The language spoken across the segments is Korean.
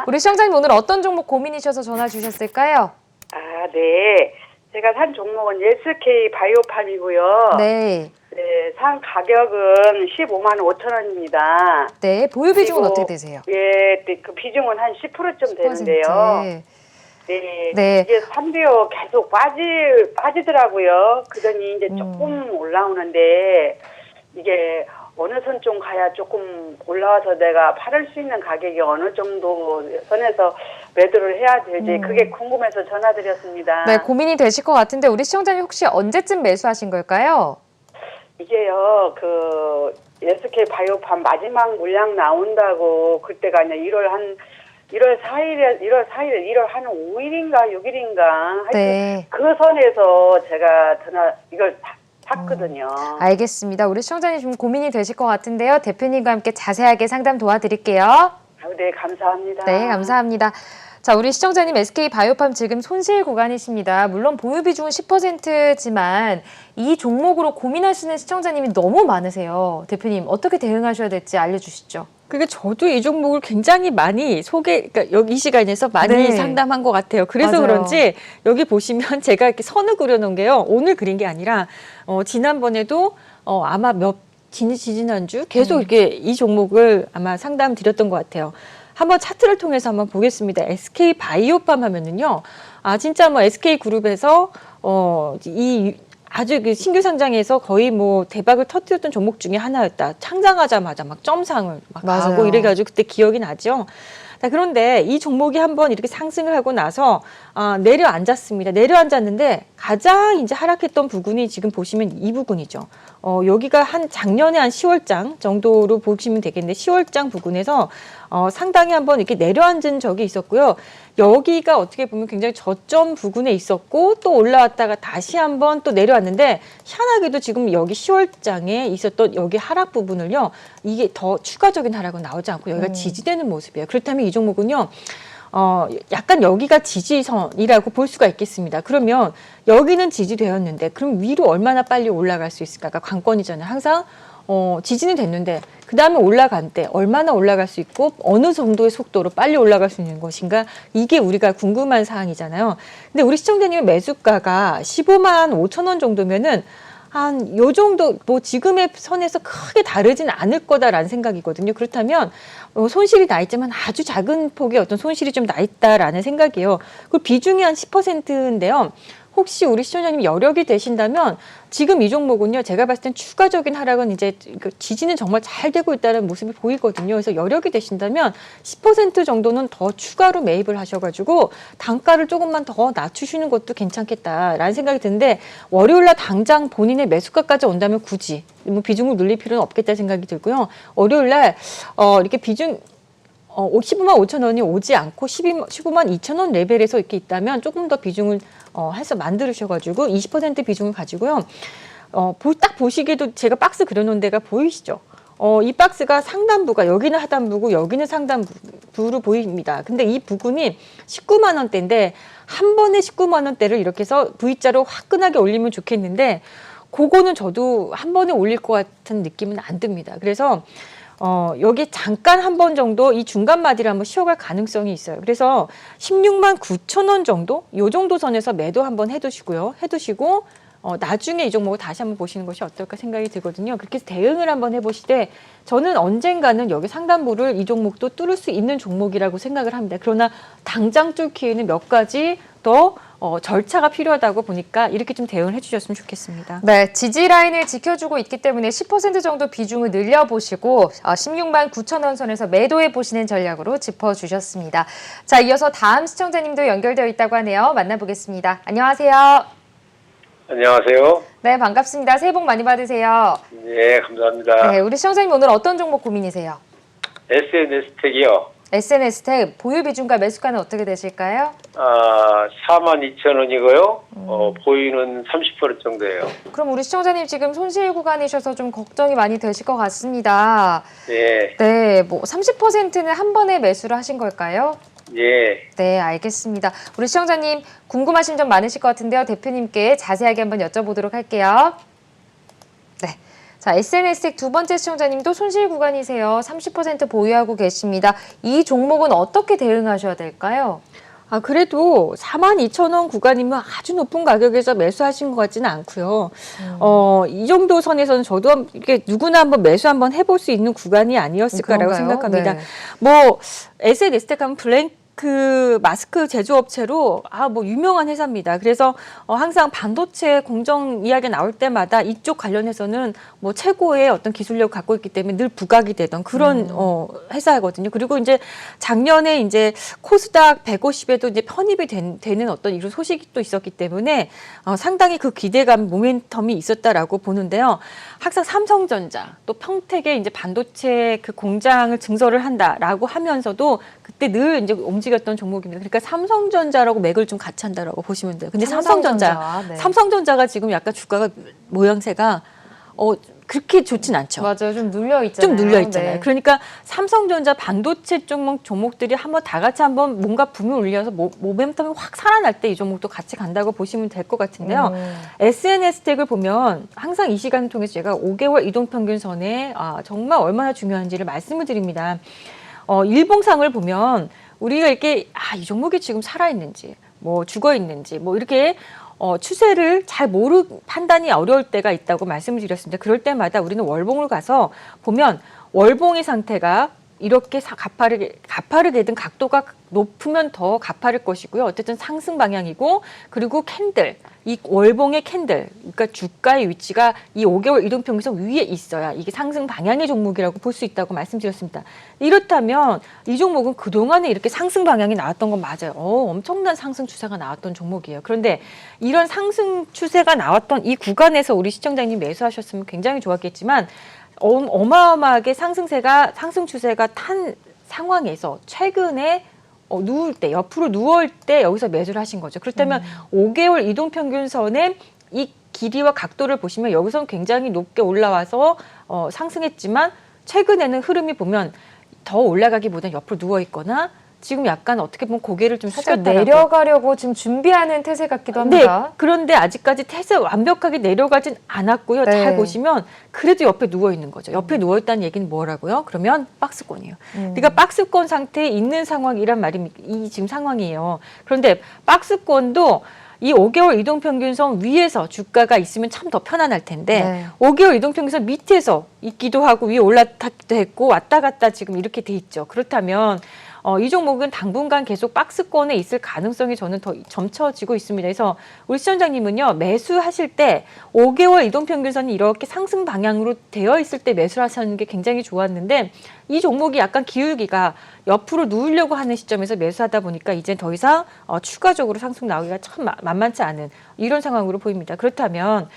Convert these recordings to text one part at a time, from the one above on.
우리 시청자님 오늘 어떤 종목 고민이셔서 전화 주셨을까요? 아, 네. 제가 산 종목은 SK 바이오팜이고요. 네. 네, 산 가격은 15만 5천 원입니다. 네, 보유 비중은 그리고, 어떻게 되세요? 예, 네, 그 비중은 한 10%쯤 되는데요. 네, 네. 이게 산비료 계속 빠지더라고요. 그러니 이제 조금 올라오는데 이게 어느 선좀 가야 조금 올라와서 내가 팔을 수 있는 가격이 어느 정도 선에서 매도를 해야 되지 그게 궁금해서 전화드렸습니다. 네, 고민이 되실 것 같은데 우리 시청자님 혹시 언제쯤 매수하신 걸까요? 이게요, 그 SK 바이오팜 마지막 물량 나온다고 그때가 그냥 1월 4일 한 5일인가 6일인가 하여튼 네. 그 선에서 제가 이걸 샀거든요. 알겠습니다. 우리 시청자님 좀 고민이 되실 것 같은데요. 대표님과 함께 자세하게 상담 도와드릴게요. 네, 감사합니다. 네, 감사합니다. 자, 우리 시청자님 SK 바이오팜 지금 손실 구간이십니다. 물론 보유 비중은 10%지만 이 종목으로 고민하시는 시청자님이 너무 많으세요. 대표님 어떻게 대응하셔야 될지 알려주시죠. 그게 저도 이 종목을 굉장히 많이 그러니까 여기 이 시간에서 많이 네. 상담한 것 같아요. 그래서 맞아요. 그런지 여기 보시면 제가 이렇게 선을 그려놓은 게요. 오늘 그린 게 아니라 지난번에도 아마 지지난주 계속 이렇게 이 종목을 아마 상담 드렸던 것 같아요. 한번 차트를 통해서 한번 보겠습니다. SK 바이오팜 하면은요. 아, 진짜 뭐 SK 그룹에서 아주 그 신규 상장에서 거의 뭐 대박을 터뜨렸던 종목 중에 하나였다. 창장하자마자 막 점상을 막 맞아요. 가고 이래가지고 그때 기억이 나죠. 자, 그런데 이 종목이 한번 이렇게 상승을 하고 나서 내려앉았습니다. 내려앉았는데 가장 이제 하락했던 부분이 지금 보시면 이 부분이죠. 여기가 작년에 한 10월장 정도로 보시면 되겠는데 10월장 부근에서 상당히 한번 이렇게 내려앉은 적이 있었고요. 여기가 어떻게 보면 굉장히 저점 부근에 있었고 또 올라왔다가 다시 한번 또 내려왔는데 희한하게도 지금 여기 10월장에 있었던 여기 하락 부분을요. 이게 더 추가적인 하락은 나오지 않고 여기가 지지되는 모습이에요. 그렇다면 이 종목은요. 약간 여기가 지지선이라고 볼 수가 있겠습니다. 그러면 여기는 지지되었는데 그럼 위로 얼마나 빨리 올라갈 수 있을까가 관건이잖아요. 항상 지지는 됐는데 그 다음에 올라간 때 얼마나 올라갈 수 있고 어느 정도의 속도로 빨리 올라갈 수 있는 것인가 이게 우리가 궁금한 사항이잖아요. 근데 우리 시청자님의 매수가가 15만 5천 원 정도면은 한 요 정도 뭐 지금의 선에서 크게 다르진 않을 거다라는 생각이거든요. 그렇다면 손실이 나 있지만 아주 작은 폭의 어떤 손실이 좀 나 있다라는 생각이에요. 그 비중이 한 10%인데요. 혹시 우리 시청자님 여력이 되신다면 지금 이 종목은요. 제가 봤을 땐 추가적인 하락은 이제 지지는 정말 잘 되고 있다는 모습이 보이거든요. 그래서 여력이 되신다면 10% 정도는 더 추가로 매입을 하셔가지고 단가를 조금만 더 낮추시는 것도 괜찮겠다라는 생각이 드는데 월요일날 당장 본인의 매수가까지 온다면 굳이 뭐 비중을 늘릴 필요는 없겠다 생각이 들고요. 월요일날 이렇게 비중 15만 5천 원이 오지 않고 15만 2천 원 레벨에서 이렇게 있다면 조금 더 비중을 해서 만들으셔가지고 20% 비중을 가지고요. 딱 보시기에도 제가 박스 그려놓은 데가 보이시죠? 이 박스가 상단부가 여기는 하단부고 여기는 상단부로 보입니다. 근데 이 부분이 19만 원대인데 한 번에 19만 원대를 이렇게 해서 V자로 화끈하게 올리면 좋겠는데 그거는 저도 한 번에 올릴 것 같은 느낌은 안 듭니다. 그래서 여기 잠깐 한 번 정도 이 중간 마디를 한번 쉬어갈 가능성이 있어요. 그래서 16만 9천 원 정도? 요 정도 선에서 매도 한번 해두시고 나중에 이 종목을 다시 한번 보시는 것이 어떨까 생각이 들거든요. 그렇게 해서 대응을 한번 해보시되 저는 언젠가는 여기 상단부를 이 종목도 뚫을 수 있는 종목이라고 생각을 합니다. 그러나 당장 뚫기에는 몇 가지 더 절차가 필요하다고 보니까 이렇게 좀 대응을 해주셨으면 좋겠습니다. 네, 지지 라인을 지켜주고 있기 때문에 10% 정도 비중을 늘려보시고 16만 9천 원 선에서 매도해 보시는 전략으로 짚어주셨습니다. 자, 이어서 다음 시청자님도 연결되어 있다고 하네요. 만나보겠습니다. 안녕하세요. 안녕하세요. 네, 반갑습니다. 새해 복 많이 받으세요. 네, 감사합니다. 네, 우리 시청자님 오늘 어떤 종목 고민이세요? SNS텍이요. SNS텍 보유 비중과 매수가는 어떻게 되실까요? 42,000원이고요. 보유는 30% 정도예요. 그럼 우리 시청자님 지금 손실 구간이셔서 좀 걱정이 많이 되실 것 같습니다. 네. 네, 뭐 30%는 한 번에 매수를 하신 걸까요? 예. 네, 알겠습니다. 우리 시청자님 궁금하신 점 많으실 것 같은데요. 대표님께 자세하게 한번 여쭤보도록 할게요. 네. 자, SNS텍 두 번째 시청자님도 손실 구간이세요. 30% 보유하고 계십니다. 이 종목은 어떻게 대응하셔야 될까요? 그래도 42,000원 구간이면 아주 높은 가격에서 매수하신 것 같지는 않고요. 이 정도 선에서는 저도 이게 누구나 한번 매수 한번 해볼 수 있는 구간이 아니었을까라고 그런가요? 생각합니다. 네. 뭐 SNS텍 하면 블랭크 마스크 제조업체로 뭐 유명한 회사입니다. 그래서 항상 반도체 공정 이야기 나올 때마다 이쪽 관련해서는 뭐 최고의 어떤 기술력을 갖고 있기 때문에 늘 부각이 되던 그런 회사거든요. 그리고 이제 작년에 이제 코스닥 150에도 이제 편입이 되는 어떤 이런 소식이 또 있었기 때문에 상당히 그 기대감 모멘텀이 있었다라고 보는데요. 항상 삼성전자 또 평택에 이제 반도체 그 공장을 증설을 한다라고 하면서도 그때 늘 이제 움직였던 종목입니다. 그러니까 삼성전자라고 맥을 좀 같이 한다라고 보시면 돼요. 근데 네. 삼성전자가 지금 약간 주가가 모양새가 그렇게 좋진 않죠. 맞아요. 좀 눌려 있잖아요. 좀 눌려 있잖아요. 네. 그러니까 삼성전자 반도체 종목들이 한번 다 같이 한번 뭔가 붐을 올려서 모멘텀이 확 살아날 때 이 종목도 같이 간다고 보시면 될 것 같은데요. SNS텍을 보면 항상 이 시간을 통해서 제가 5개월 이동평균선에 정말 얼마나 중요한지를 말씀을 드립니다. 일봉상을 보면 우리가 이렇게 이 종목이 지금 살아있는지 뭐 죽어있는지 뭐 이렇게 추세를 잘 판단이 어려울 때가 있다고 말씀을 드렸습니다. 그럴 때마다 우리는 월봉을 가서 보면 월봉의 상태가 이렇게 가파르게든 각도가 높으면 더 가파를 것이고요. 어쨌든 상승 방향이고 그리고 캔들, 이 월봉의 캔들, 그러니까 주가의 위치가 이 5개월 이동평균선 위에 있어야 이게 상승 방향의 종목이라고 볼 수 있다고 말씀드렸습니다. 이렇다면 이 종목은 그동안에 이렇게 상승 방향이 나왔던 건 맞아요. 엄청난 상승 추세가 나왔던 종목이에요. 그런데 이런 상승 추세가 나왔던 이 구간에서 우리 시청자님 매수하셨으면 굉장히 좋았겠지만 어마어마하게 상승 추세가 탄 상황에서 최근에 누울 때, 옆으로 누울 때 여기서 매수를 하신 거죠. 그렇다면 5개월 이동평균선의 이 길이와 각도를 보시면 여기서는 굉장히 높게 올라와서 상승했지만 최근에는 흐름이 보면 더 올라가기보다는 옆으로 누워 있거나 지금 약간 어떻게 보면 고개를 좀 살짝 숙였다라고. 내려가려고 지금 준비하는 태세 같기도 네, 합니다. 그런데 아직까지 태세 완벽하게 내려가진 않았고요. 네. 잘 보시면 그래도 옆에 누워 있는 거죠. 옆에 누워 있다는 얘기는 뭐라고요? 그러면 박스권이에요. 그러니까 박스권 상태에 있는 상황이란 말입니다. 이 지금 상황이에요. 그런데 박스권도 이 5개월 이동평균선 위에서 주가가 있으면 참 더 편안할 텐데 네. 5개월 이동평균선 밑에서 있기도 하고 위에 올라타기도 했고 왔다 갔다 지금 이렇게 돼 있죠. 그렇다면 이 종목은 당분간 계속 박스권에 있을 가능성이 저는 더 점쳐지고 있습니다. 그래서 우리 시청자님은요, 매수하실 때 5개월 이동평균선이 이렇게 상승 방향으로 되어 있을 때 매수를 하시는 게 굉장히 좋았는데 이 종목이 약간 기울기가 옆으로 누우려고 하는 시점에서 매수하다 보니까 이제 더 이상 추가적으로 상승 나오기가 참 만만치 않은 이런 상황으로 보입니다. 그렇다면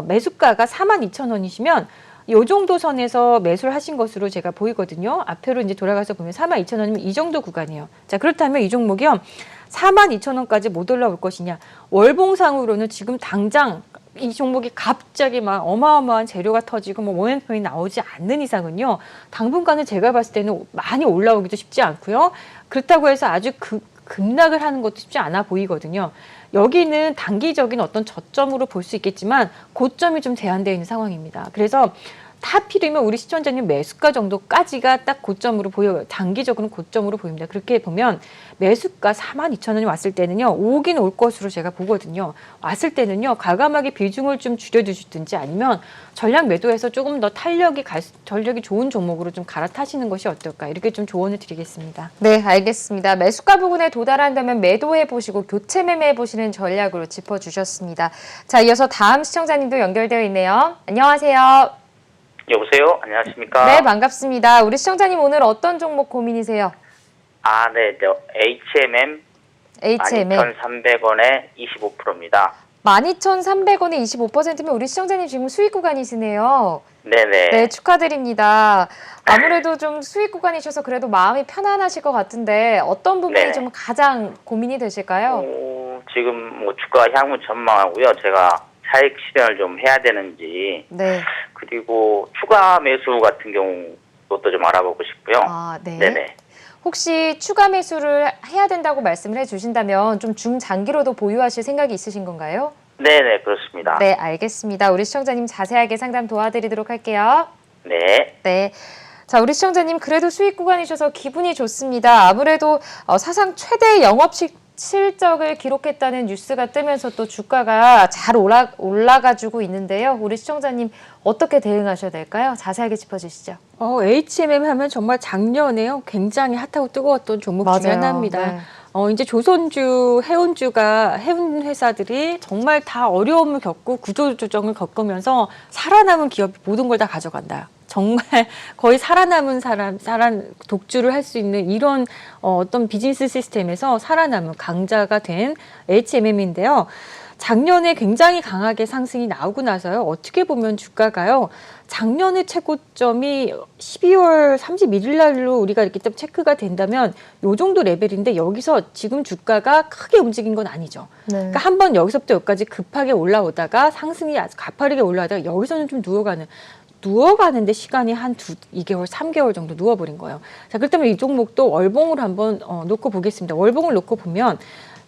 매수가가 42,000원이시면 이 정도 선에서 매수를 하신 것으로 제가 보이거든요. 앞으로 이제 돌아가서 보면 42,000원이면 이 정도 구간이에요. 자, 그렇다면 이 종목이요. 42,000원까지 못 올라올 것이냐. 월봉상으로는 지금 당장 이 종목이 갑자기 막 어마어마한 재료가 터지고 뭐 모멘텀이 나오지 않는 이상은요. 당분간은 제가 봤을 때는 많이 올라오기도 쉽지 않고요. 그렇다고 해서 아주 급락을 하는 것도 쉽지 않아 보이거든요. 여기는 단기적인 어떤 저점으로 볼 수 있겠지만 고점이 좀 제한되어 있는 상황입니다. 그래서 하필이면 우리 시청자님 매수가 정도까지가 딱 고점으로 보여요. 단기적으로는 고점으로 보입니다. 그렇게 보면 매수가 42,000원이 왔을 때는요. 오긴 올 것으로 제가 보거든요. 왔을 때는요. 과감하게 비중을 좀 줄여주시든지 아니면 전략 매도해서 조금 더 전력이 좋은 종목으로 좀 갈아타시는 것이 어떨까 이렇게 좀 조언을 드리겠습니다. 네, 알겠습니다. 매수가 부근에 도달한다면 매도해 보시고 교체 매매해 보시는 전략으로 짚어주셨습니다. 자, 이어서 다음 시청자님도 연결되어 있네요. 안녕하세요. 여보세요? 안녕하십니까? 네, 반갑습니다. 우리 시청자님 오늘 어떤 종목 고민이세요? 네. HMM HMM. 12,300원에 25%입니다. 12,300원에 25%면 우리 시청자님 지금 수익 구간이시네요. 네네. 네, 축하드립니다. 아무래도 좀 수익 구간이셔서 그래도 마음이 편안하실 것 같은데 어떤 부분이 네. 좀 가장 고민이 되실까요? 지금 뭐 주가 향후 전망하고요. 제가 차익 실현을 좀 해야 되는지, 네. 그리고 추가 매수 같은 경우도 좀 알아보고 싶고요. 네. 네네. 혹시 추가 매수를 해야 된다고 말씀을 해주신다면 좀 중장기로도 보유하실 생각이 있으신 건가요? 네네, 그렇습니다. 네, 알겠습니다. 우리 시청자님 자세하게 상담 도와드리도록 할게요. 네. 네. 자, 우리 시청자님 그래도 수익 구간이셔서 기분이 좋습니다. 아무래도 사상 최대 실적을 기록했다는 뉴스가 뜨면서 또 주가가 잘 올라가지고 있는데요. 우리 시청자님 어떻게 대응하셔야 될까요? 자세하게 짚어주시죠. HMM 하면 정말 작년에요. 굉장히 핫하고 뜨거웠던 종목 중에 맞아요. 하나입니다. 네. 이제 조선주, 해운 회사들이 정말 다 어려움을 겪고 구조조정을 겪으면서 살아남은 기업이 모든 걸 다 가져간다. 정말 거의 살아남은 독주를 할 수 있는 이런 어떤 비즈니스 시스템에서 살아남은 강자가 된 HMM인데요. 작년에 굉장히 강하게 상승이 나오고 나서요. 어떻게 보면 주가가요. 작년의 최고점이 12월 31일 날로 우리가 이렇게 좀 체크가 된다면 요 정도 레벨인데 여기서 지금 주가가 크게 움직인 건 아니죠. 네. 그러니까 한번 여기서부터 여기까지 급하게 올라오다가 상승이 아주 가파르게 올라오다가 여기서는 좀 누워가는데 시간이 한 2개월, 3개월 정도 누워버린 거예요. 자, 그렇다면 이 종목도 월봉을 한번 놓고 보겠습니다. 월봉을 놓고 보면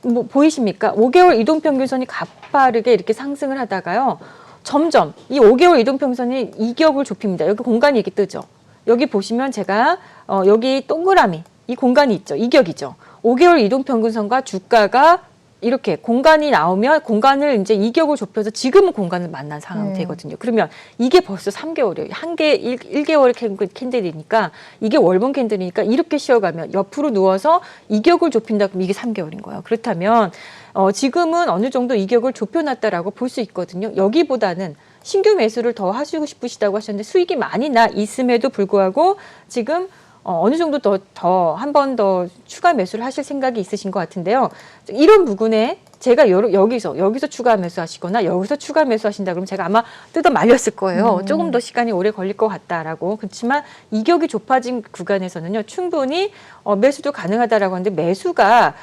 뭐 보이십니까? 5개월 이동평균선이 가파르게 이렇게 상승을 하다가요. 점점 이 5개월 이동평균선이 이격을 좁힙니다. 여기 공간이 이렇게 뜨죠. 여기 보시면 제가 여기 동그라미 이 공간이 있죠. 이격이죠. 5개월 이동평균선과 주가가 이렇게 공간이 나오면 공간을 이제 이격을 좁혀서 지금은 공간을 만난 상황이 되거든요. 그러면 이게 벌써 3개월이에요. 한 개 1개월 캔들이니까 이게 월봉 캔들이니까 이렇게 쉬어가면 옆으로 누워서 이격을 좁힌다 그러면 이게 3개월인 거예요. 그렇다면 지금은 어느 정도 이격을 좁혀놨다라고 볼 수 있거든요. 여기보다는 신규 매수를 더 하시고 싶으시다고 하셨는데 수익이 많이 나 있음에도 불구하고 지금 어느 정도 한 번 더 추가 매수를 하실 생각이 있으신 것 같은데요. 이런 부분에 제가 여기서 추가 매수하시거나 여기서 추가 매수하신다 그러면 제가 아마 뜯어 말렸을 거예요. 조금 더 시간이 오래 걸릴 것 같다라고. 그렇지만 이격이 좁아진 구간에서는요. 충분히 매수도 가능하다라고 하는데 매수가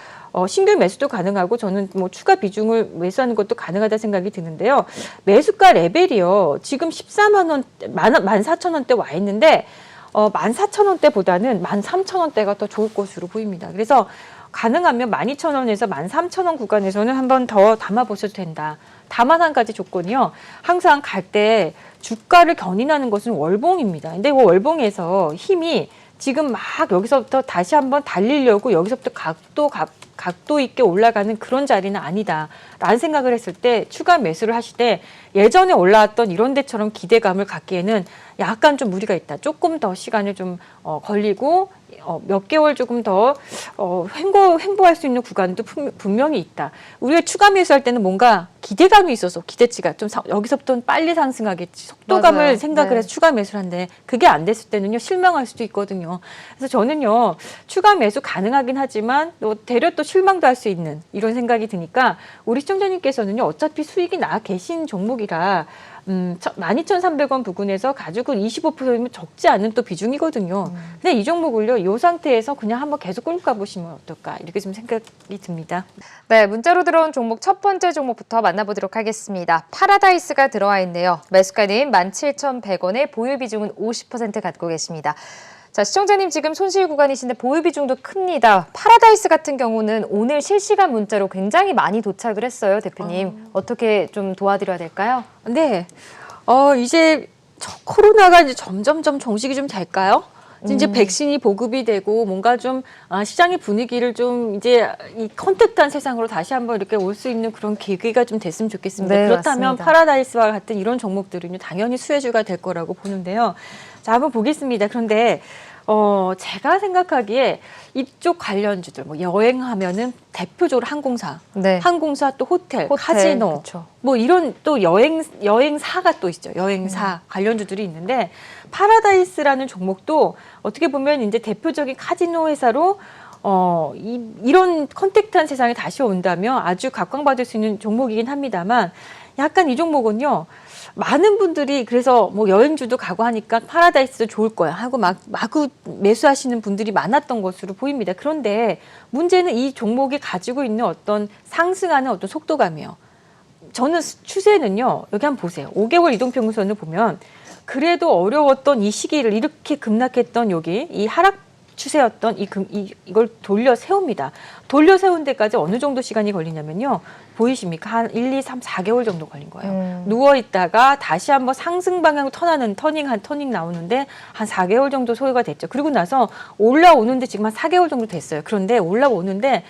신규 매수도 가능하고 저는 뭐 추가 비중을 매수하는 것도 가능하다 생각이 드는데요. 매수가 레벨이요. 지금 14만 원, 14,000원대 와 있는데 14,000원대보다는 13,000원대가 더 좋을 것으로 보입니다. 그래서 가능하면 12,000원에서 13,000원 구간에서는 한번 더 담아보셔도 된다. 다만 한 가지 조건이요. 항상 갈 때 주가를 견인하는 것은 월봉입니다. 근데 그 월봉에서 힘이 지금 막 여기서부터 다시 한번 달리려고 여기서부터 각도 있게 올라가는 그런 자리는 아니다라는 생각을 했을 때 추가 매수를 하실 때 예전에 올라왔던 이런 데처럼 기대감을 갖기에는 약간 좀 무리가 있다. 조금 더 시간을 좀 걸리고 몇 개월 조금 더 횡보할 수 있는 구간도 분명히 있다. 우리가 추가 매수할 때는 뭔가 기대감이 있어서 기대치가 좀 여기서부터는 빨리 상승하겠지. 속도감을 맞아요. 생각을 네. 해서 추가 매수를 하는데 그게 안 됐을 때는요. 실망할 수도 있거든요. 그래서 저는요. 추가 매수 가능하긴 하지만 되려 또 실망도 할 수 있는 이런 생각이 드니까 우리 시청자님께서는요. 어차피 수익이 나 계신 종목이라 12,300원 부근에서 가지고 25%면 적지 않은 또 비중이거든요. 근데 이 종목을요, 이 상태에서 그냥 한번 계속 끌고 가보시면 어떨까 이렇게 좀 생각이 듭니다. 네, 문자로 들어온 종목 첫 번째 종목부터 만나보도록 하겠습니다. 파라다이스가 들어와 있네요. 매수가는 17,100원에 보유 비중은 50% 갖고 계십니다. 자, 시청자님 지금 손실 구간이신데 보유 비중도 큽니다. 파라다이스 같은 경우는 오늘 실시간 문자로 굉장히 많이 도착을 했어요, 대표님. 어떻게 좀 도와드려야 될까요? 네, 이제 코로나가 이제 점점점 종식이 좀 될까요? 이제 백신이 보급이 되고 뭔가 좀 시장의 분위기를 좀 이제 이 컨택트한 세상으로 다시 한번 이렇게 올 수 있는 그런 계기가 좀 됐으면 좋겠습니다. 네, 그렇다면 맞습니다. 파라다이스와 같은 이런 종목들은요 당연히 수혜주가 될 거라고 보는데요. 자, 한번 보겠습니다. 그런데 제가 생각하기에 이쪽 관련주들 뭐 여행하면은 대표적으로 항공사, 네. 항공사 또 호텔, 카지노 그쵸. 뭐 이런 또 여행사가 또 있죠. 여행사 관련주들이 있는데 파라다이스라는 종목도 어떻게 보면 이제 대표적인 카지노 회사로 이런 컨택트한 세상에 다시 온다면 아주 각광받을 수 있는 종목이긴 합니다만 약간 이 종목은요. 많은 분들이 그래서 뭐 여행주도 가고 하니까 파라다이스도 좋을 거야 하고 마구 매수하시는 분들이 많았던 것으로 보입니다. 그런데 문제는 이 종목이 가지고 있는 어떤 상승하는 어떤 속도감이에요. 저는 추세는요. 여기 한번 보세요. 5개월 이동평균선을 보면 그래도 어려웠던 이 시기를 이렇게 급락했던 여기 이 하락 추세였던 이걸 돌려 세웁니다. 돌려 세운 데까지 어느 정도 시간이 걸리냐면요. 보이십니까? 한 1, 2, 3, 4개월 정도 걸린 거예요. 누워 있다가 다시 한번 상승 방향으로 터닝 나오는데 한 4개월 정도 소요가 됐죠. 그리고 나서 올라오는데 지금 한 4개월 정도 됐어요. 그런데 올라오는데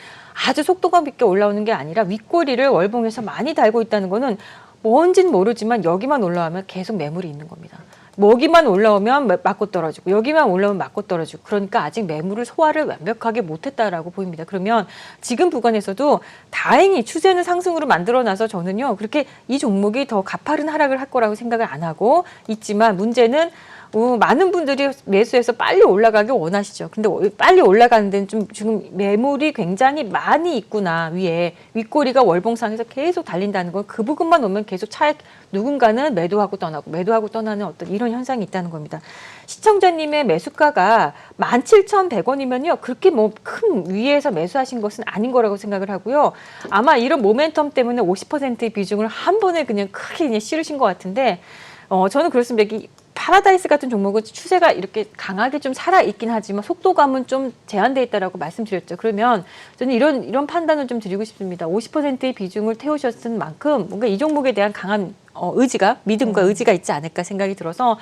아주 속도감 있게 올라오는 게 아니라 윗꼬리를 월봉에서 많이 달고 있다는 거는 뭔진 모르지만 여기만 올라오면 계속 매물이 있는 겁니다. 여기만 올라오면 맞고 떨어지고 여기만 올라오면 맞고 떨어지고 그러니까 아직 매물을 소화를 완벽하게 못했다라고 보입니다. 그러면 지금 구간에서도 다행히 추세는 상승으로 만들어놔서 저는요 그렇게 이 종목이 더 가파른 하락을 할 거라고 생각을 안 하고 있지만 문제는 많은 분들이 매수해서 빨리 올라가길 원하시죠. 근데 빨리 올라가는 데는 좀 지금 매물이 굉장히 많이 있구나. 위에 윗꼬리가 월봉상에서 계속 달린다는 건 그 부분만 오면 계속 차익 누군가는 매도하고 떠나는 어떤 이런 현상이 있다는 겁니다. 시청자님의 매수가가 17,100원이면요. 그렇게 뭐 큰 위에서 매수하신 것은 아닌 거라고 생각을 하고요. 아마 이런 모멘텀 때문에 50%의 비중을 한 번에 그냥 크게 그냥 실으신 것 같은데 저는 그렇습니다. 파라다이스 같은 종목은 추세가 이렇게 강하게 좀 살아있긴 하지만 속도감은 좀 제한되어 있다라고 말씀드렸죠. 그러면 저는 이런 판단을 좀 드리고 싶습니다. 50%의 비중을 태우셨은 만큼 뭔가 이 종목에 대한 강한 믿음과 의지가 있지 않을까 생각이 들어서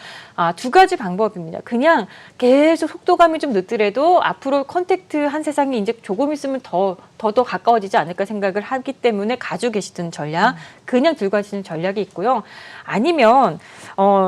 두 가지 방법입니다. 그냥 계속 속도감이 좀 늦더라도 앞으로 컨택트 한 세상이 이제 조금 있으면 더 가까워지지 않을까 생각을 하기 때문에 가지고 계시던 전략, 그냥 들고 가시는 전략이 있고요. 아니면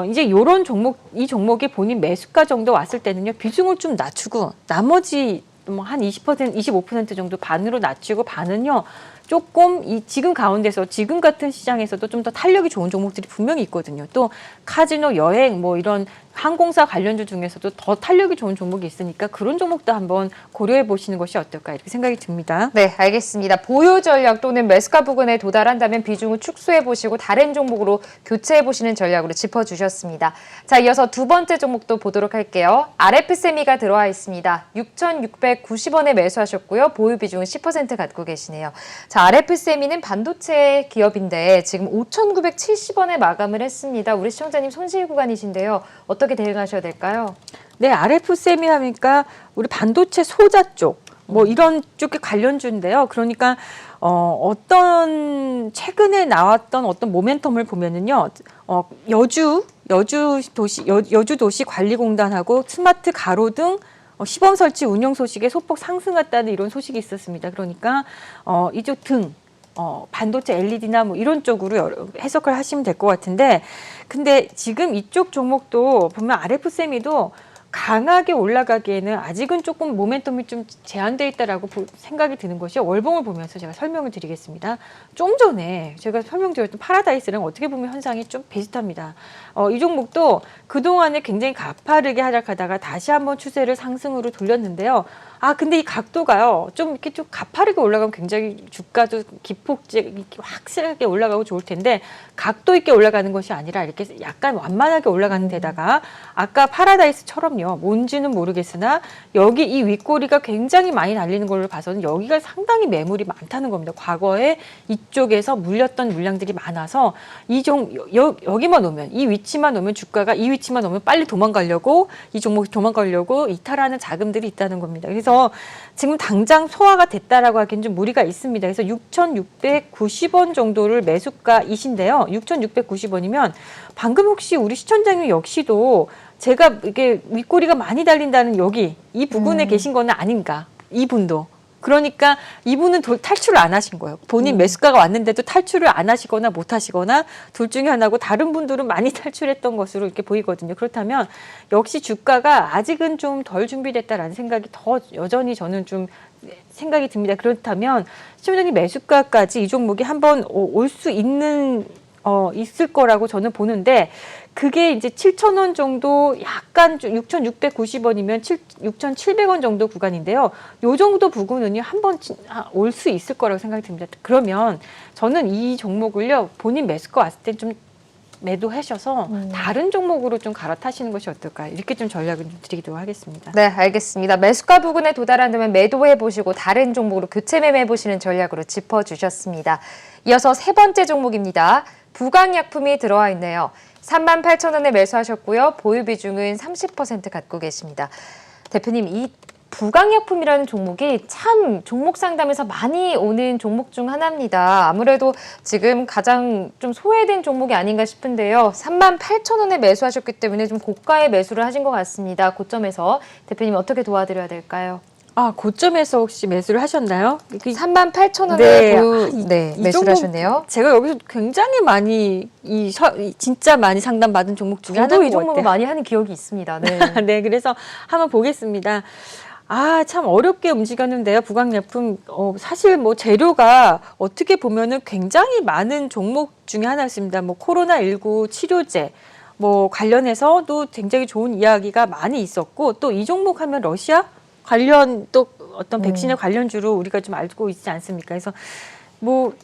이제 이 종목이 본인 매수가 정도 왔을 때는요, 비중을 좀 낮추고 나머지 뭐 한 20%, 25% 정도 반으로 낮추고 반은요, 조금 지금 가운데서 지금 같은 시장에서도 좀 더 탄력이 좋은 종목들이 분명히 있거든요. 또 카지노, 여행, 뭐 이런 항공사 관련주 중에서도 더 탄력이 좋은 종목이 있으니까 그런 종목도 한번 고려해 보시는 것이 어떨까 이렇게 생각이 듭니다. 네, 알겠습니다. 보유 전략 또는 매수가 부근에 도달한다면 비중을 축소해 보시고 다른 종목으로 교체해 보시는 전략으로 짚어주셨습니다. 자, 이어서 두 번째 종목도 보도록 할게요. RF세미가 들어와 있습니다. 6,690원에 매수하셨고요. 보유 비중은 10% 갖고 계시네요. 자, RF세미는 반도체 기업인데 지금 5,970원에 마감을 했습니다. 우리 시청자님 손실 구간이신데요. 어떻게 대응하셔야 될까요? 네, RF세미 하니까 우리 반도체 소자 쪽, 뭐 이런 쪽의 관련주인데요. 그러니까 어떤 최근에 나왔던 어떤 모멘텀을 보면은요, 여주 도시 관리공단하고 스마트 가로등 시범 설치 운영 소식에 소폭 상승했다는 이런 소식이 있었습니다. 그러니까 이쪽 반도체 LED나 뭐 이런 쪽으로 해석을 하시면 될 것 같은데, 근데 지금 이쪽 종목도 보면 RF세미도 강하게 올라가기에는 아직은 조금 모멘텀이 좀 제한되어 있다라고 생각이 드는 것이 월봉을 보면서 제가 설명을 드리겠습니다. 좀 전에 제가 설명드렸던 파라다이스랑 어떻게 보면 현상이 좀 비슷합니다. 이 종목도 그동안에 굉장히 가파르게 하락하다가 다시 한번 추세를 상승으로 돌렸는데요. 근데 이 각도가요, 좀 이렇게 좀 가파르게 올라가면 굉장히 주가도 기폭제 확실하게 올라가고 좋을 텐데, 각도 있게 올라가는 것이 아니라 이렇게 약간 완만하게 올라가는 데다가 아까 파라다이스처럼요, 뭔지는 모르겠으나 여기 이 윗꼬리가 굉장히 많이 날리는 걸로 봐서는 여기가 상당히 매물이 많다는 겁니다. 과거에 이쪽에서 물렸던 물량들이 많아서 여기만 오면, 이 위치만 오면 주가가 이 위치만 오면 빨리 도망가려고, 이 종목이 도망가려고 이탈하는 자금들이 있다는 겁니다. 그래서 지금 당장 소화가 됐다라고 하기엔 좀 무리가 있습니다. 그래서 6,690원 정도를 매수가이신데요. 6,690원이면 방금 혹시 우리 시청자님 역시도 제가 이게 윗꼬리가 많이 달린다는 이 부근에 계신 거는 아닌가, 이분도. 그러니까 이분은 탈출을 안 하신 거예요. 본인 매수가가 왔는데도 탈출을 안 하시거나 못 하시거나 둘 중에 하나고, 다른 분들은 많이 탈출했던 것으로 이렇게 보이거든요. 그렇다면 역시 주가가 아직은 좀 덜 준비됐다라는 생각이 여전히 저는 좀 생각이 듭니다. 그렇다면 시청자님 매수가까지 이 종목이 한번 올 수 있을 거라고 저는 보는데, 그게 이제 7,000원 정도, 약간 6,690원이면 6,700원 정도 구간인데요. 요 정도 부근은요, 한번 올 수 있을 거라고 생각이 듭니다. 그러면 저는 이 종목을요, 본인 매수가 왔을 때 좀 매도하셔서 다른 종목으로 좀 갈아타시는 것이 어떨까, 이렇게 좀 전략을 좀 드리도록 하겠습니다. 네, 알겠습니다. 매수가 부근에 도달한다면 매도해 보시고 다른 종목으로 교체 매매해 보시는 전략으로 짚어주셨습니다. 이어서 세 번째 종목입니다. 부강약품이 들어와 있네요. 38,000원에 매수하셨고요. 보유 비중은 30% 갖고 계십니다. 대표님, 이 부강약품이라는 종목이 참 종목 상담에서 많이 오는 종목 중 하나입니다. 아무래도 지금 가장 좀 소외된 종목이 아닌가 싶은데요. 38,000원에 매수하셨기 때문에 좀 고가에 매수를 하신 것 같습니다. 고점에서 대표님 어떻게 도와드려야 될까요? 아, 고점에서 혹시 매수를 하셨나요? 38,000원에 네. 이 매수를 종목 하셨네요. 제가 여기서 굉장히 많이 진짜 많이 상담받은 종목 중에 저도 하나인 이 것 종목을 같아요. 많이 하는 기억이 있습니다. 네. 네, 그래서 한번 보겠습니다. 아, 참 어렵게 움직였는데요. 부강약품 사실 뭐 재료가 어떻게 보면은 굉장히 많은 종목 중에 하나였습니다. 뭐 코로나19 치료제 뭐 관련해서도 굉장히 좋은 이야기가 많이 있었고 또 이 종목 하면 러시아 관련 또 어떤 백신의 관련주로 우리가 좀 알고 있지 않습니까? 그래서 뭐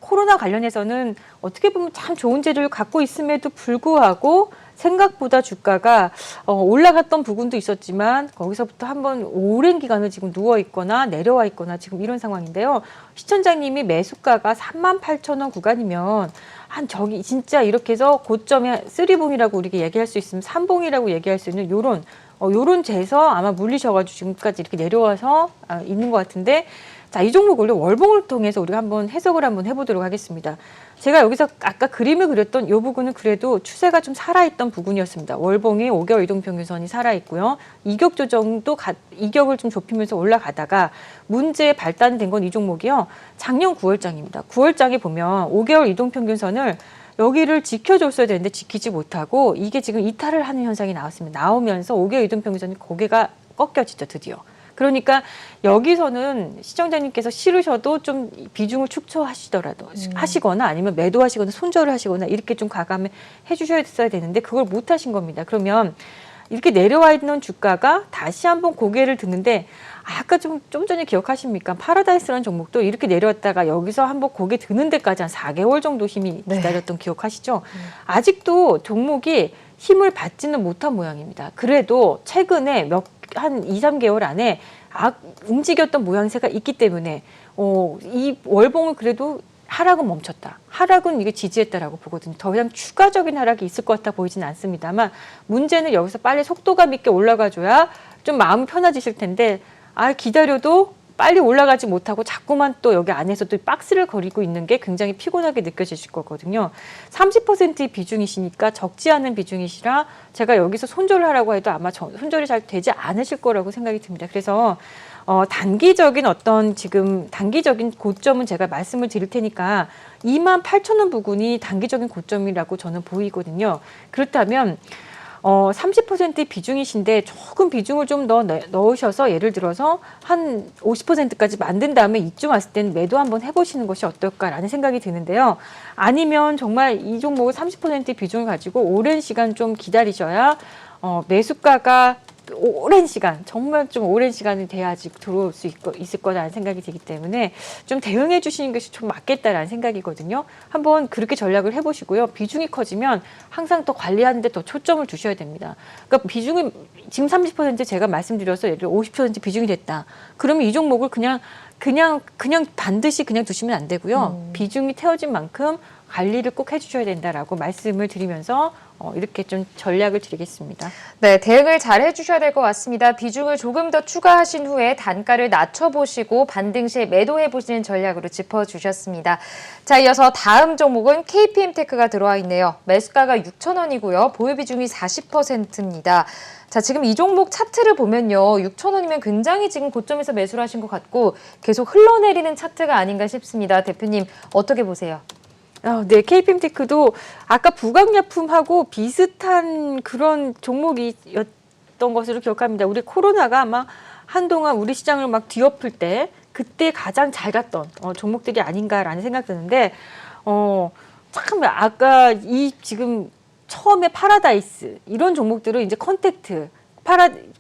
코로나 관련해서는 어떻게 보면 참 좋은 재료를 갖고 있음에도 불구하고 생각보다 주가가 올라갔던 부분도 있었지만 거기서부터 한번 오랜 기간을 지금 누워 있거나 내려와 있거나 지금 이런 상황인데요. 시청자님이 매수가가 38,000원 구간이면 한 저기 진짜 이렇게 해서 고점에 쓰리봉이라고 우리가 얘기할 수 있으면 삼봉이라고 얘기할 수 있는 요런 재에서 아마 물리셔가지고 지금까지 이렇게 내려와서 있는 것 같은데 자, 이 종목을 월봉을 통해서 우리가 한번 해석을 한번 해보도록 하겠습니다. 제가 여기서 아까 그림을 그렸던 이 부분은 그래도 추세가 좀 살아있던 부분이었습니다. 월봉이 5개월 이동평균선이 살아있고요. 이격 조정도 이격을 좀 좁히면서 올라가다가 문제에 발단된 건 이 종목이요. 작년 9월장입니다. 9월장에 보면 5개월 이동평균선을 여기를 지켜줬어야 되는데 지키지 못하고 이게 지금 이탈을 하는 현상이 나왔습니다. 나오면서 5개월 이동평균선이 고개가 꺾여지죠, 드디어. 그러니까 여기서는 시청자님께서 싫으셔도 좀 비중을 축소하시더라도 하시거나 아니면 매도하시거나 손절을 하시거나 이렇게 좀 가감해 주셔야 되는데 그걸 못 하신 겁니다. 그러면 이렇게 내려와 있는 주가가 다시 한번 고개를 드는데 아까 좀 전에 기억하십니까? 파라다이스라는 종목도 이렇게 내려왔다가 여기서 한번 고개 드는 데까지 한 4개월 정도 힘이 기다렸던 기억하시죠? 아직도 종목이 힘을 받지는 못한 모양입니다. 그래도 최근에 한 2, 3개월 안에 움직였던 모양새가 있기 때문에 이 월봉은 그래도 하락은 멈췄다. 하락은 이게 지지했다라고 보거든요. 더 이상 추가적인 하락이 있을 것 같아 보이지는 않습니다만 문제는 여기서 빨리 속도감 있게 올라가줘야 좀 마음이 편해지실 텐데 기다려도 빨리 올라가지 못하고 자꾸만 또 여기 안에서 또 박스를 거리고 있는 게 굉장히 피곤하게 느껴지실 거거든요. 30%의 비중이시니까 적지 않은 비중이시라 제가 여기서 손절을 하라고 해도 아마 손절이 잘 되지 않으실 거라고 생각이 듭니다. 그래서 단기적인 단기적인 고점은 제가 말씀을 드릴 테니까 28,000원 부근이 단기적인 고점이라고 저는 보이거든요. 그렇다면 30%의 비중이신데 조금 비중을 좀 넣으셔서 예를 들어서 한 50%까지 만든 다음에 이쯤 왔을 때는 매도 한번 해보시는 것이 어떨까라는 생각이 드는데요. 아니면 정말 이 종목을 30%의 비중을 가지고 오랜 시간 좀 기다리셔야 매수가가 오랜 시간, 정말 좀 오랜 시간이 돼야지 들어올 수 있을 거라는 생각이 들기 때문에 좀 대응해 주시는 것이 좀 맞겠다라는 생각이거든요. 한번 그렇게 전략을 해보시고요. 비중이 커지면 항상 더 관리하는 데 더 초점을 두셔야 됩니다. 그러니까 비중이 지금 30% 제가 말씀드려서 예를 들어 50% 비중이 됐다. 그러면 이 종목을 그냥 반드시 그냥 두시면 안 되고요. 비중이 태워진 만큼 관리를 꼭 해주셔야 된다라고 말씀을 드리면서 이렇게 좀 전략을 드리겠습니다. 네, 대응을 잘 해주셔야 될 것 같습니다. 비중을 조금 더 추가하신 후에 단가를 낮춰보시고 반등 시에 매도해보시는 전략으로 짚어주셨습니다. 자, 이어서 다음 종목은 KPM테크가 들어와 있네요. 매수가가 6,000원이고요. 보유 비중이 40%입니다. 자, 지금 이 종목 차트를 보면요. 6,000원이면 굉장히 지금 고점에서 매수를 하신 것 같고 계속 흘러내리는 차트가 아닌가 싶습니다. 대표님, 어떻게 보세요? 네, KPM테크도 아까 부강약품하고 비슷한 그런 종목이었던 것으로 기억합니다. 우리 코로나가 아마 한동안 우리 시장을 막 뒤엎을 때 그때 가장 잘 갔던 종목들이 아닌가라는 생각 드는데 참 아까 지금 처음에 파라다이스 이런 종목들은 이제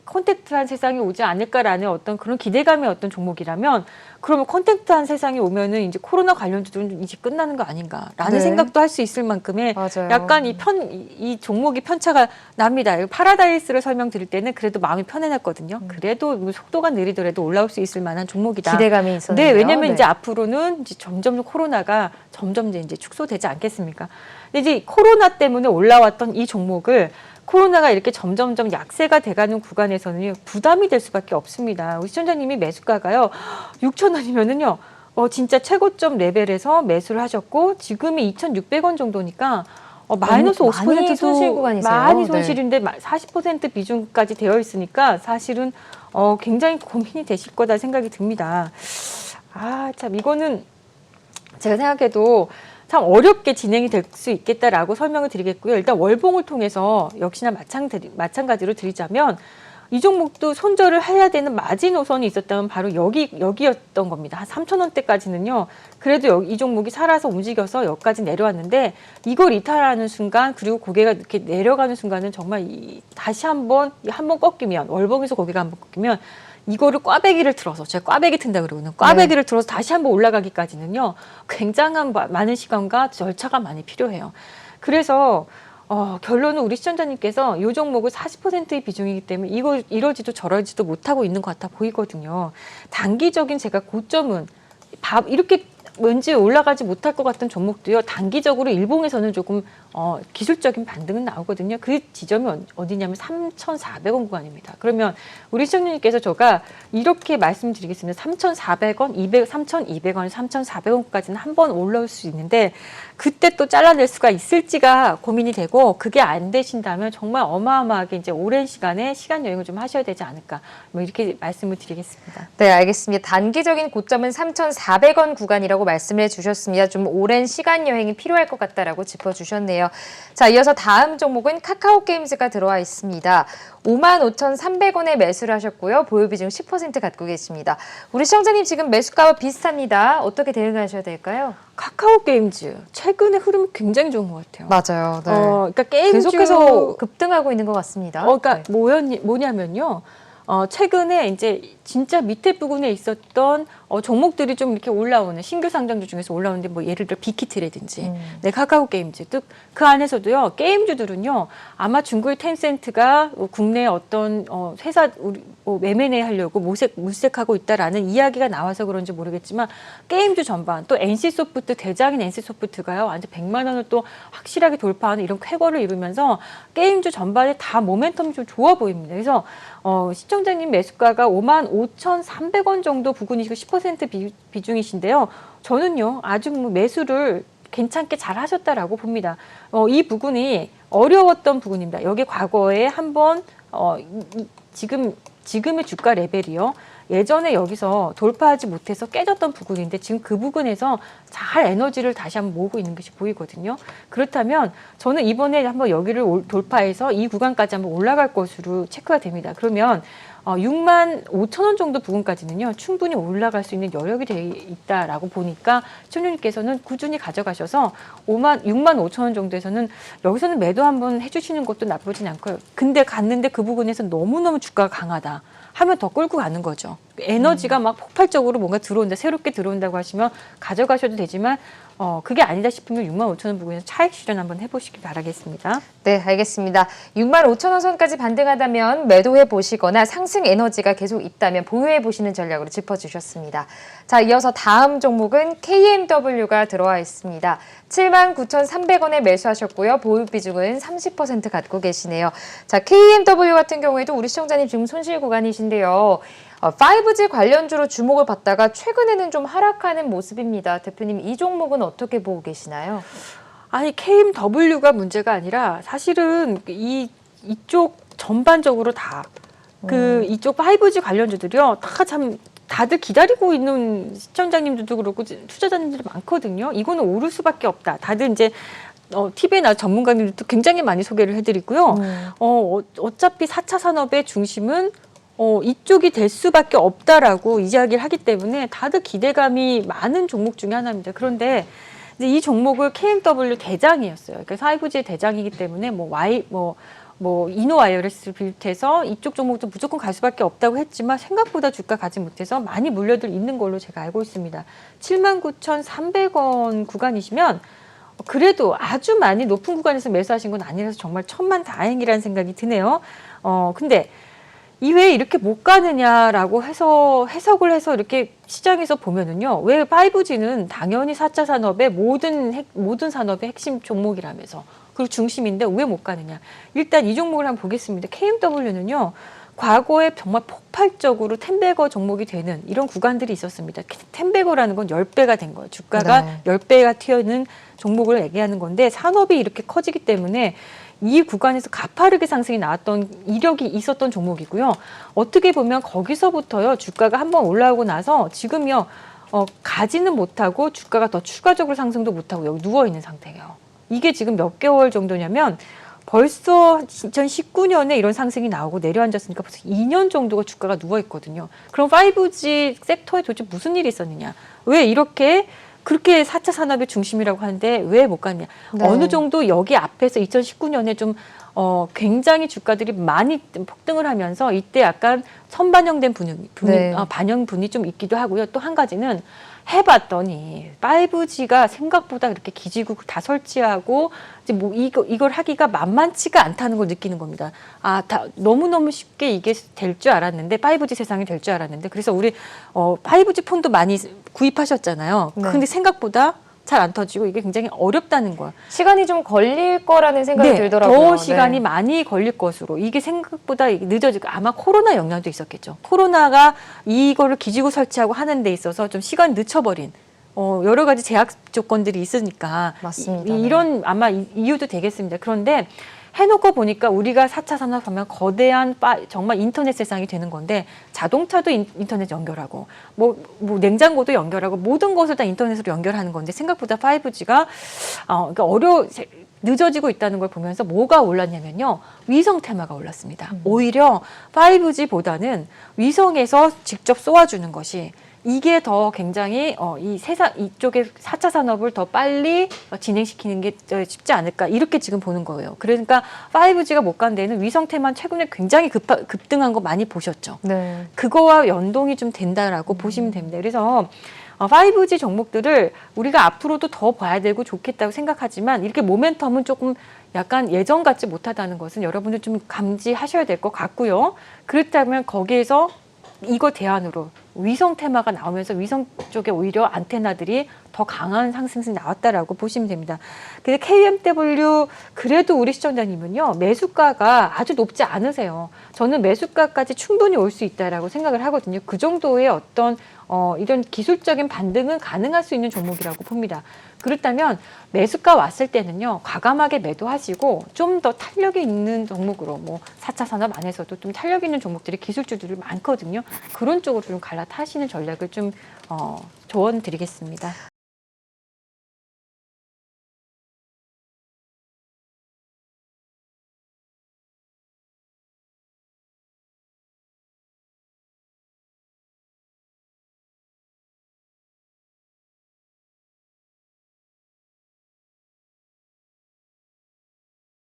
컨택트한 세상이 오지 않을까라는 어떤 그런 기대감의 어떤 종목이라면 그러면 컨택트한 세상이 오면은 이제 코로나 관련주들은 이제 끝나는 거 아닌가라는 생각도 할 수 있을 만큼의 맞아요. 약간 이 종목이 편차가 납니다. 파라다이스를 설명드릴 때는 그래도 마음이 편해졌거든요. 그래도 뭐 속도가 느리더라도 올라올 수 있을 만한 종목이다. 기대감이 있었네요. 네, 왜냐면 이제 앞으로는 이제 점점 코로나가 점점 이제 축소되지 않겠습니까? 근데 이제 코로나 때문에 올라왔던 이 종목을 코로나가 이렇게 점점점 약세가 돼가는 구간에서는 부담이 될 수밖에 없습니다. 우리 시청자님이 매수가가요 6,000원이면은요 진짜 최고점 레벨에서 매수를 하셨고 지금이 2,600원 정도니까 마이너스 많이 50% 손실 구간이세요. 많이 네. 손실인데 40% 비중까지 되어 있으니까 사실은 굉장히 고민이 되실 거다 생각이 듭니다. 아, 참 이거는 제가 생각해도 참 어렵게 진행이 될 수 있겠다라고 설명을 드리겠고요. 일단 월봉을 통해서 역시나 마찬가지로 드리자면 이 종목도 손절을 해야 되는 마지노선이 있었다면 바로 여기였던 겁니다. 한 3,000원대까지는요. 그래도 이 종목이 살아서 움직여서 여기까지 내려왔는데 이걸 이탈하는 순간 그리고 고개가 이렇게 내려가는 순간은 정말 다시 한번 꺾이면 월봉에서 고개가 한번 꺾이면 이거를 꽈배기를 틀어서 제가 꽈배기 튼다 그러거든요. 꽈배기를 틀어서 다시 한번 올라가기까지는요. 굉장한 많은 시간과 절차가 많이 필요해요. 그래서 결론은 우리 시청자님께서 이 종목을 40%의 비중이기 때문에 이거 이러지도 저러지도 못하고 있는 것 같아 보이거든요. 단기적인 제가 고점은 이렇게 왠지 올라가지 못할 것 같은 종목도요. 단기적으로 일봉에서는 조금 기술적인 반등은 나오거든요. 그 지점이 어디냐면 3,400원 구간입니다. 그러면 우리 시청자님께서 제가 이렇게 말씀드리겠습니다. 3,400원, 3,200원, 3,400원까지는 한번 올라올 수 있는데 그때 또 잘라낼 수가 있을지가 고민이 되고 그게 안 되신다면 정말 어마어마하게 이제 오랜 시간에 시간 여행을 좀 하셔야 되지 않을까 뭐 이렇게 말씀을 드리겠습니다. 네, 알겠습니다. 단기적인 고점은 3,400원 구간이라고 말씀을 해주셨습니다. 좀 오랜 시간 여행이 필요할 것 같다라고 짚어주셨네요. 자, 이어서 다음 종목은 카카오게임즈가 들어와 있습니다. 55,300원에 매수를 하셨고요. 보유 비중 10% 갖고 계십니다. 우리 시청자님 지금 매수가와 비슷합니다. 어떻게 대응하셔야 될까요? 카카오게임즈 최근에 흐름이 굉장히 좋은 것 같아요. 맞아요. 네. 그러니까 게임주 계속해서 급등하고 있는 것 같습니다. 그러니까 뭐냐면요. 최근에 이제 진짜 밑에 부분에 있었던 종목들이 좀 이렇게 올라오는 신규 상장주 중에서 올라오는데 뭐 예를 들어 빅히트라든지 카카오 게임즈 또 그 안에서도요 게임주들은요 아마 중국의 텐센트가 국내 어떤 회사 매매내 하려고 물색하고 있다라는 이야기가 나와서 그런지 모르겠지만 게임주 전반 또 NC소프트 대장인 NC소프트가요 완전 100만 원을 또 확실하게 돌파하는 이런 쾌거를 이루면서 게임주 전반에 다 모멘텀이 좀 좋아 보입니다. 그래서 시청자님 매수가가 55,300원 정도 부근이시고 10% 비중이신데요. 저는요 아주 매수를 괜찮게 잘 하셨다라고 봅니다. 이 부분이 어려웠던 부분입니다. 여기 과거에 한번 지금의 주가 레벨이요. 예전에 여기서 돌파하지 못해서 깨졌던 부분인데 지금 그 부분에서 잘 에너지를 다시 한번 모으고 있는 것이 보이거든요. 그렇다면 저는 이번에 한번 여기를 돌파해서 이 구간까지 한번 올라갈 것으로 체크가 됩니다. 그러면 65,000원 정도 부분까지는요 충분히 올라갈 수 있는 여력이 되어 있다라고 보니까 시청자님께서는 꾸준히 가져가셔서 65,000원 정도에서는 여기서는 매도 한번 해주시는 것도 나쁘진 않고요. 근데 갔는데 그 부분에서 너무너무 주가가 강하다 하면 더 끌고 가는 거죠. 에너지가 막 폭발적으로 뭔가 들어온다, 새롭게 들어온다고 하시면 가져가셔도 되지만 그게 아니다 싶으면 65,000원 부분에서 차익 실현 한번 해보시기 바라겠습니다. 네, 알겠습니다. 65,000원 선까지 반등하다면 매도해 보시거나 상승 에너지가 계속 있다면 보유해 보시는 전략으로 짚어주셨습니다. 자, 이어서 다음 종목은 KMW가 들어와 있습니다. 79,300원에 매수하셨고요. 보유 비중은 30% 갖고 계시네요. 자, KMW 같은 경우에도 우리 시청자님 지금 손실 구간이신데요. 5G 관련주로 주목을 받다가 최근에는 좀 하락하는 모습입니다. 대표님, 이 종목은 어떻게 보고 계시나요? 아니 KMW가 문제가 아니라 사실은 이쪽 전반적으로 다 이쪽 5G 관련주들이요 다 참 다들 기다리고 있는 시청자님들도 그렇고 투자자님들이 많거든요. 이거는 오를 수밖에 없다. 다들 이제 TV에 나 전문가님들도 굉장히 많이 소개를 해드리고요. 어차피 4차 산업의 중심은 이쪽이 될 수밖에 없다라고 이야기를 하기 때문에 다들 기대감이 많은 종목 중에 하나입니다. 그런데 이제 이 종목을 KMW 대장이었어요. 그러니까 5G 대장이기 때문에 이노 와이어리스를 비롯해서 이쪽 종목도 무조건 갈 수밖에 없다고 했지만 생각보다 주가 가지 못해서 많이 물려들 있는 걸로 제가 알고 있습니다. 79,300원 구간이시면 그래도 아주 많이 높은 구간에서 매수하신 건 아니라서 정말 천만다행이라는 생각이 드네요. 근데 이외에 이렇게 못 가느냐라고 해서 해석을 해서 이렇게 시장에서 보면은요. 왜 5G는 당연히 4차 산업의 모든 산업의 핵심 종목이라면서 그 중심인데 왜 못 가느냐. 일단 이 종목을 한번 보겠습니다. KMW는요. 과거에 정말 폭발적으로 10배거 종목이 되는 이런 구간들이 있었습니다. 10배거라는 건 10배가 된 거예요. 주가가 네. 10배가 튀어있는 종목을 얘기하는 건데 산업이 이렇게 커지기 때문에 이 구간에서 가파르게 상승이 나왔던 이력이 있었던 종목이고요. 어떻게 보면 거기서부터요. 주가가 한번 올라오고 나서 지금요. 가지는 못하고 주가가 더 추가적으로 상승도 못하고 여기 누워있는 상태예요. 이게 지금 몇 개월 정도냐면 벌써 2019년에 이런 상승이 나오고 내려앉았으니까 벌써 2년 정도가 주가가 누워있거든요. 그럼 5G 섹터에 도대체 무슨 일이 있었느냐. 왜 이렇게 그렇게 4차 산업의 중심이라고 하는데 왜 못 갔냐. 네. 어느 정도 여기 앞에서 2019년에 좀 굉장히 주가들이 많이 폭등을 하면서 이때 약간 선반영된 네. 반영분이 좀 있기도 하고요. 또 한 가지는 해봤더니 5G가 생각보다 그렇게 기지국 다 설치하고 이제 뭐 이걸 하기가 만만치가 않다는 걸 느끼는 겁니다. 너무너무 쉽게 이게 될 줄 알았는데 5G 세상이 될 줄 알았는데 그래서 우리 5G 폰도 많이 구입하셨잖아요. 네. 근데 생각보다 잘 안 터지고 이게 굉장히 어렵다는 거야. 시간이 좀 걸릴 거라는 생각이 들더라고요. 더 시간이 네. 많이 걸릴 것으로 이게 생각보다 늦어지고 아마 코로나 영향도 있었겠죠. 코로나가 이거를 기지국 설치하고 하는 데 있어서 좀 시간이 늦춰버린 여러 가지 제약 조건들이 있으니까 맞습니다. 이런 아마 이유도 되겠습니다. 그런데 해놓고 보니까 우리가 4차 산업하면 거대한 정말 인터넷 세상이 되는 건데 자동차도 인터넷 연결하고 뭐 냉장고도 연결하고 모든 것을 다 인터넷으로 연결하는 건데 생각보다 5G가 그러니까 늦어지고 있다는 걸 보면서 뭐가 올랐냐면요. 위성 테마가 올랐습니다. 오히려 5G보다는 위성에서 직접 쏘아주는 것이 이게 더 굉장히 이 세상 이쪽에 4차 산업을 더 빨리 진행시키는 게 쉽지 않을까 이렇게 지금 보는 거예요. 그러니까 5G가 못 간 데는 위성 테마 최근에 굉장히 급등한 거 많이 보셨죠. 네. 그거와 연동이 좀 된다라고 보시면 됩니다. 그래서 5G 종목들을 우리가 앞으로도 더 봐야 되고 좋겠다고 생각하지만 이렇게 모멘텀은 조금 약간 예전 같지 못하다는 것은 여러분들 좀 감지하셔야 될 것 같고요. 그렇다면 거기에서 이거 대안으로 위성 테마가 나오면서 위성 쪽에 오히려 안테나들이 더 강한 상승이 나왔다라고 보시면 됩니다. 근데 KMW 그래도 우리 시청자님은요 매수가가 아주 높지 않으세요. 저는 매수가까지 충분히 올 수 있다라고 생각을 하거든요. 그 정도의 어떤 이런 기술적인 반등은 가능할 수 있는 종목이라고 봅니다. 그렇다면 매수가 왔을 때는요 과감하게 매도하시고 좀 더 탄력이 있는 종목으로 뭐 4차 산업 안에서도 좀 탄력 있는 종목들이 기술주들이 많거든요. 그런 쪽으로 좀 갈라타시는 전략을 좀 조언 드리겠습니다.